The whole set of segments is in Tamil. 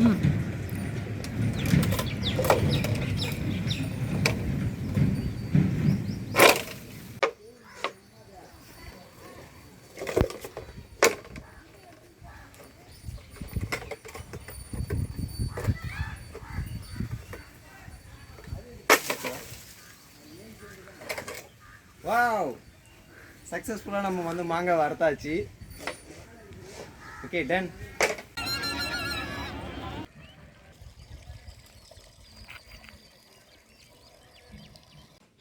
வாவ், சக்ஸஸ்ஃபுல்லாக நம்ம வந்து மாங்காய் வறுத்தாச்சு. Okay, done.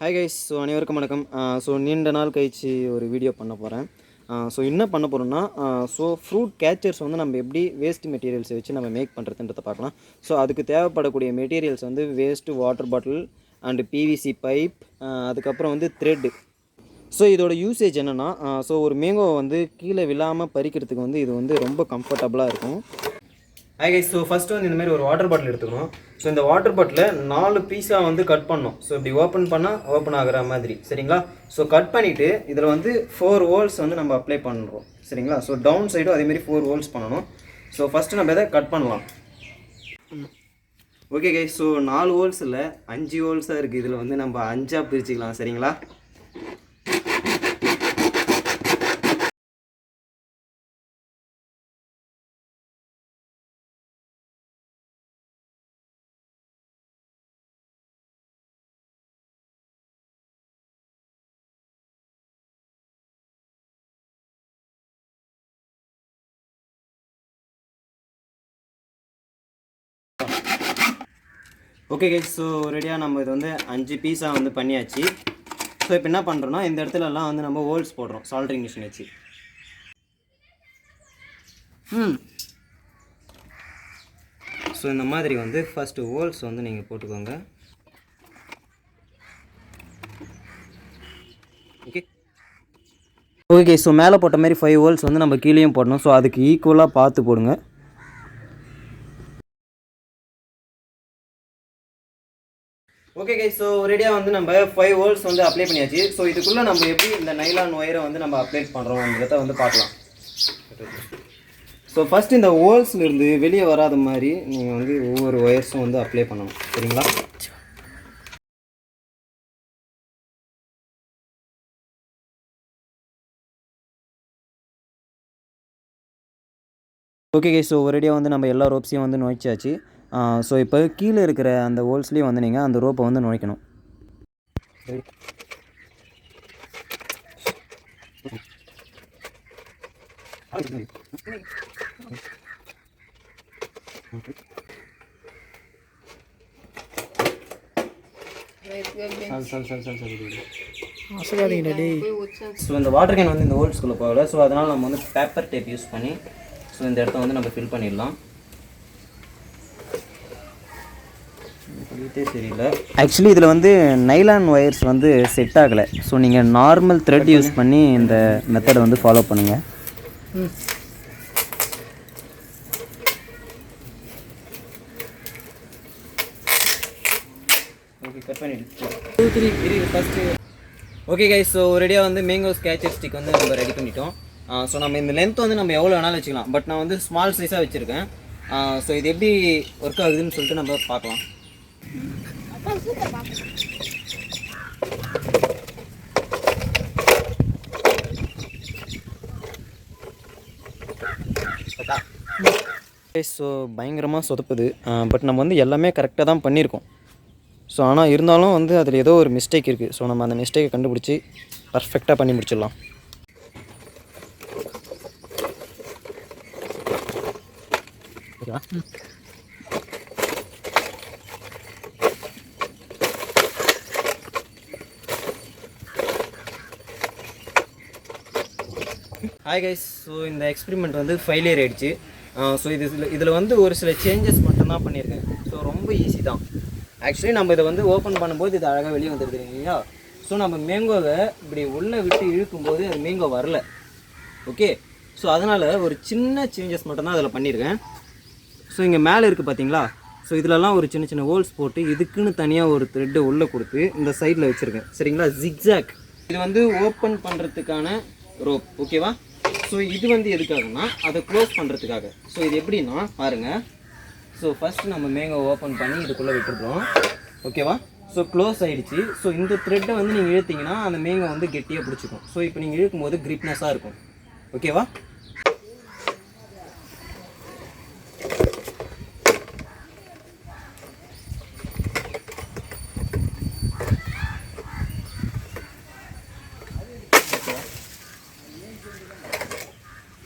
Hi guys, so அனைவருக்கும் வணக்கம். ஸோ நீண்ட நாள் கழிச்சு ஒரு வீடியோ பண்ண போகிறேன். ஸோ என்ன பண்ண போகிறோன்னா, ஸோ ஃப்ரூட் கேச்சர்ஸ் வந்து நம்ம எப்படி வேஸ்ட் மெட்டீரியல்ஸை வச்சு நம்ம மேக் பண்ணுறதுன்றதை பார்க்கலாம். ஸோ அதுக்கு தேவைப்படக்கூடிய மெட்டீரியல்ஸ் வந்து waste water bottle and PVC pipe, அதுக்கப்புறம் வந்து த்ரெட்டு. ஸோ இதோட யூசேஜ் என்னென்னா, ஸோ ஒரு மேங்கோவை வந்து கீழே விழாமல் பறிக்கிறதுக்கு வந்து இது வந்து ரொம்ப கம்ஃபர்டபுளாக இருக்கும். ஹாய் கைஸ், ஸோ ஃபஸ்ட்டு வந்து இந்தமாதிரி ஒரு வாட்டர் பாட்டில் எடுத்துக்கணும். ஸோ இந்த வாட்டர் பாட்டில் 4 பீஸாக வந்து கட் பண்ணணும். ஸோ இப்படி ஓப்பன் பண்ணால் ஓப்பன் ஆகிற மாதிரி, சரிங்களா? ஸோ கட் பண்ணிவிட்டு இதில் வந்து 4 ஹோல்ஸ் வந்து நம்ம அப்ளை பண்ணுறோம், சரிங்களா? ஸோ டவுன் சைடும் அதேமாதிரி 4 ஹோல்ஸ் பண்ணணும். ஸோ ஃபஸ்ட்டு நம்ம இதை கட் பண்ணலாம். ஓகே கைஸ், ஸோ 4 ஹோல்ஸ் இல்லை 5 ஹோல்ஸாக இருக்குது. இதில் வந்து நம்ம 5ஆக பிரிச்சுக்கலாம், சரிங்களா? ஓகே கைஸ், ஸோ ரெடியாக நம்ம இது வந்து 5 பீஸாக வந்து பண்ணியாச்சு. ஸோ இப்போ என்ன பண்ணுறோன்னா, இந்த இடத்துலலாம் வந்து நம்ம ஹோல்ஸ் போடுறோம் சால்ட்ரிங் மிஷின் வச்சு. ஸோ இந்த மாதிரி வந்து ஃபஸ்ட்டு ஹோல்ஸ் வந்து நீங்கள் போட்டுக்கோங்க. ஓகே ஓகே, ஸோ மேலே போட்ட மாதிரி 5 ஹோல்ஸ் வந்து நம்ம கீழேயும் போடணும். ஸோ அதுக்கு ஈக்குவலாக பார்த்து போடுங்க. ஓகே கைஸ், ஸோ ரெடியாக வந்து நம்ம 5 ஹோல்ஸ் வந்து அப்ளை பண்ணியாச்சு. ஸோ இதுக்குள்ளே நம்ம எப்படி இந்த நைலான் ஒயரை வந்து நம்ம அப்ளை பண்ணுறோம்ன்றத வந்து பார்க்கலாம். ஸோ ஃபஸ்ட்டு இந்த ஹோல்ஸ்லேருந்து வெளியே வராத மாதிரி நீங்கள் வந்து ஒவ்வொரு ஒயர்ஸும் வந்து அப்ளை பண்ணணும், சரிங்களா? ஓகே கைஸ், ஸோ ரெடியாக வந்து நம்ம எல்லா ரோப்ஸையும் வந்து நுழைச்சாச்சு. ஸோ இப்போ கீழே இருக்கிற அந்த ஹோல்ஸ்லேயும் வந்து நீங்கள் அந்த ரோப்பை வந்து நுழைக்கணும். ஸோ இந்த வாட்டர் கேன் வந்து இந்த ஹோல்ஸ்குள்ளே போகல. ஸோ அதனால் நம்ம வந்து பேப்பர் டேப் யூஸ் பண்ணி ஸோ இந்த இடத்த வந்து நம்ம ஃபில் பண்ணிடலாம். தெரியல, ஆக்சுவலி இதில் வந்து நைலான் ஒயர்ஸ் வந்து செட் ஆகலை. ஸோ நீங்கள் நார்மல் த்ரெட் யூஸ் பண்ணி இந்த மெத்தடை வந்து ஃபாலோ பண்ணுங்கள். ஓகே, கட் பண்ணிட்டு ஃபஸ்ட்டு. ஓகே கைஸ், ஸோ ரெடியாக வந்து மேங்கோ ஸ்கேச்சர் ஸ்டிக் வந்து நம்ம ரெடி பண்ணிட்டோம். ஸோ நம்ம இந்த லென்த் வந்து நம்ம எவ்வளோ வேணாலும் வச்சுக்கலாம். பட் நான் வந்து ஸ்மால் சைஸாக வச்சுருக்கேன். ஸோ இது எப்படி ஒர்க் ஆகுதுன்னு சொல்லிட்டு நம்ம பார்க்கலாம். ஸோ பயங்கரமாக சொதப்புது. பட் நம்ம வந்து எல்லாமே கரெக்டாக தான் பண்ணியிருக்கோம். ஸோ ஆனால் இருந்தாலும் வந்து அதில் ஏதோ ஒரு மிஸ்டேக் இருக்குது. ஸோ நம்ம அந்த மிஸ்டேக்கை கண்டுபிடிச்சி பர்ஃபெக்டாக பண்ணி முடிச்சிடலாம். ஓகேவா? ஹாய் கைஸ், ஸோ இந்த எக்ஸ்பெரிமெண்ட் வந்து ஃபெயிலியர் ஆகிடுச்சு. ஸோ இதில் வந்து ஒரு சில சேஞ்சஸ் மட்டும்தான் பண்ணியிருக்கேன். ஸோ ரொம்ப ஈஸி தான். ஆக்சுவலி நம்ம இதை வந்து ஓப்பன் பண்ணும்போது இது அழகாக வெளியே வந்துடுது இல்லையா? ஸோ நம்ம மேங்கோவை இப்படி உள்ளே விட்டு இழுக்கும்போது அது மேங்கோ வரல. ஓகே, ஸோ அதனால் ஒரு சின்ன சேஞ்சஸ் மட்டும்தான் அதில் பண்ணியிருக்கேன். ஸோ இங்கே மேலே இருக்குது பார்த்தீங்களா? ஸோ இதிலலாம் ஒரு சின்ன சின்ன ஹோல்ஸ் போட்டு இதுக்குன்னு தனியாக ஒரு த்ரெட்டை உள்ளே கொடுத்து இந்த சைடில் வச்சுருக்கேன், சரிங்களா? ஜிக்ஸாக். இது வந்து ஓப்பன் பண்ணுறதுக்கான ரோப், ஓகேவா? ஸோ இது வந்து எதுக்காகனா அதை க்ளோஸ் பண்ணுறதுக்காக. ஸோ இது எப்படின்னா பாருங்கள். ஸோ ஃபஸ்ட்டு நம்ம மேங்கோ ஓப்பன் பண்ணி இதுக்குள்ளே விட்டுடுறோம். ஓகேவா? ஸோ க்ளோஸ் ஆகிடுச்சு. ஸோ இந்த த்ரெட்டை வந்து நீங்கள் இழுத்திங்கன்னா அந்த மேங்கோ வந்து கெட்டியாக பிடிச்சிக்கும். ஸோ இப்போ நீங்கள் இழுக்கும்போது கிரிப்னஸாக இருக்கும். ஓகேவா?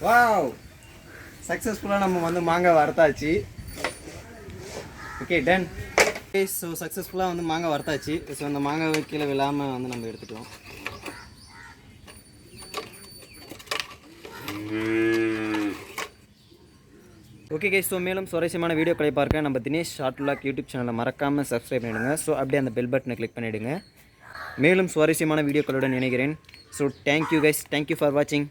வாவ், சக்ஸஸ்ஃபுல்லாக நம்ம வந்து மாங்காய் வறுத்தாச்சு. Okay, ton. ஸோ சக்ஸஸ்ஃபுல்லாக வந்து மாங்காய் வறுத்தாச்சு. ஸோ அந்த மாங்காய் கீழே விழாமல் வந்து நம்ம எடுத்துக்கலாம். ஓகே கைஸ், ஸோ மேலும் சுவாரஸ்யமான வீடியோக்களை பார்க்க நம்ம தினேஷ் ஷார்ட் விலாக் யூடியூப் சேனலை மறக்காமல் சப்ஸ்கிரைப் பண்ணிவிடுங்க. ஸோ அப்படியே அந்த பெல் பட்டனை கிளிக் பண்ணிவிடுங்க. மேலும் சுவாரஸ்யமான வீடியோக்களுடன் இணைகிறேன். So thank you guys, thank you for வாட்சிங்.